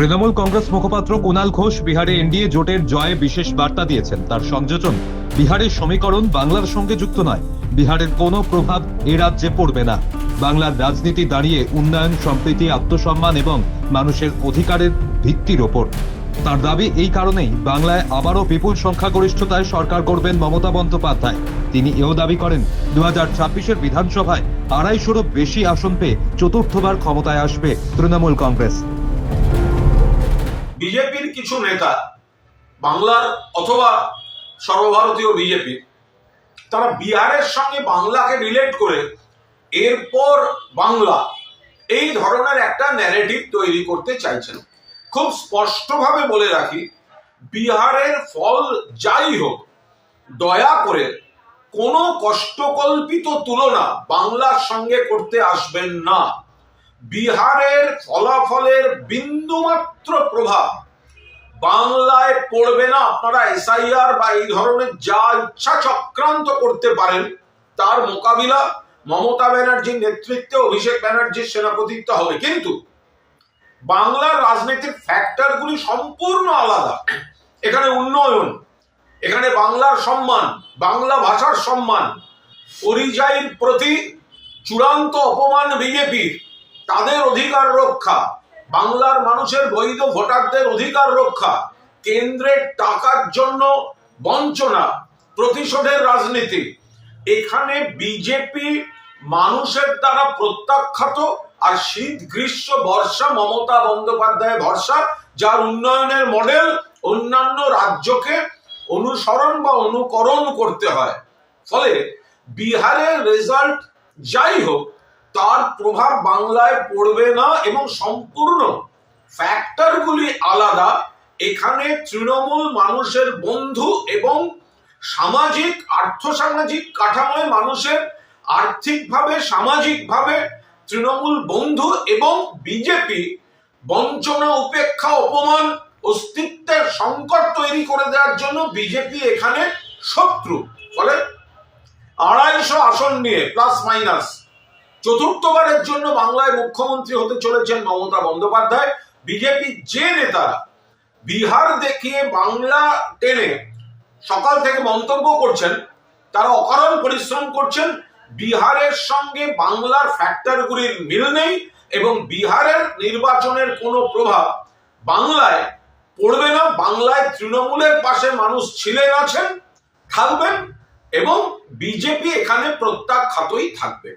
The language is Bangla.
তৃণমূল কংগ্রেস মুখপাত্র কুণাল ঘোষ বিহারে এনডিএ জোটের জয়ে বিশেষ বার্তা দিয়েছেন। তার সংযোজন, বিহারের সমীকরণ বাংলার সঙ্গে যুক্ত নয়, বিহারের কোনো প্রভাব এ রাজ্যে পড়বে না। বাংলার রাজনীতি দাঁড়িয়ে উন্নয়ন, সম্প্রীতি, আত্মসম্মান এবং মানুষের অধিকারের ভিত্তির ওপর। তার দাবি, এই কারণেই বাংলায় আবারও বিপুল সংখ্যাগরিষ্ঠতায় সরকার গড়বেন মমতা বন্দ্যোপাধ্যায়। তিনি এও দাবি করেন, 2026-এর বিধানসভায় 250-রও বেশি আসন পেয়ে চতুর্থবার ক্ষমতায় আসবে তৃণমূল কংগ্রেস। বিজেপির কিছু নেতা, বাংলার অথবা সর্বভারতীয় বিজেপি, তারা বিহারের সঙ্গে বাংলাকে রিলেট করে এরপর বাংলা এই ধরনের একটা ন্যারেটিভ তৈরি করতে চাইছেন। খুব স্পষ্টভাবে বলে রাখি, বিহারের ফল যাই হোক, দয়া করে কোনো কষ্টকল্পিত তুলনা বাংলার সঙ্গে করতে আসবেন না। বিহারের ফলাফলের বিন্দুমাত্র প্রভাব বাংলায় পড়বে না। আপনারা এসআইআর বা এই ধরনের যা ইচ্ছা চক্রান্ত করতে পারেন, তার মোকাবিলা মমতা ব্যানার্জির নেতৃত্বে অভিষেক ব্যানার্জির সেনাপতিত্ব হবে। কিন্তু বাংলার রাজনৈতিক ফ্যাক্টরগুলি সম্পূর্ণ আলাদা। এখানে উন্নয়ন, এখানে বাংলার সম্মান, বাংলা ভাষার সম্মান, পরিযায়ীর প্রতি চূড়ান্ত অপমান বিজেপির, তাদের অধিকার রক্ষা, বাংলার মানুষের বৈধ ভোটারদের অধিকার রক্ষা, কেন্দ্রের টাকার জন্য বঞ্চনা, প্রতিশোধের রাজনীতি, এখানে বিজেপি মানুষের দ্বারা প্রত্যাখ্যাত। আর শীত, গ্রীষ্ম, বর্ষা মমতা বন্দ্যোপাধ্যায় ভরসা, যার উন্নয়নের মডেল অন্যান্য রাজ্যকে অনুসরণ বা অনুকরণ করতে হয়। ফলে বিহারের রেজাল্ট যাই হোক, তার প্রভাব বাংলায় পড়বে না এবং সম্পূর্ণ ফ্যাক্টরগুলি আলাদা। এখানে তৃণমূল মানুষের বন্ধু এবং সামাজিক, আর্থসামাজিক কাঠামোয় মানুষের আর্থিকভাবে, সামাজিকভাবে তৃণমূল বন্ধু, এবং বিজেপি বঞ্চনা, উপেক্ষা, অপমান, অস্তিত্বের সংকট তৈরি করে দেওয়ার জন্য বিজেপি এখানে শত্রু। ফলে 250 আসন নিয়ে প্লাস মাইনাস চতুর্থবারের জন্য বাংলায় মুখ্যমন্ত্রী হতে চলেছেন মমতা বন্দ্যোপাধ্যায়। বিজেপি যে নেতারা বিহার দেখিয়ে বাংলা টেনে সকাল থেকে মন্তব্য করছেন, তারা অকারণ পরিশ্রম করছেন। বিহারের সঙ্গে বাংলার ফ্যাক্টরগুলির মিল নেই এবং বিহারের নির্বাচনের কোনো প্রভাব বাংলায় পড়বে না। বাংলায় তৃণমূলের পাশে মানুষ ছিলেন, আছেন, থাকবেন এবং বিজেপি এখানে প্রত্যাখ্যাতই থাকবে।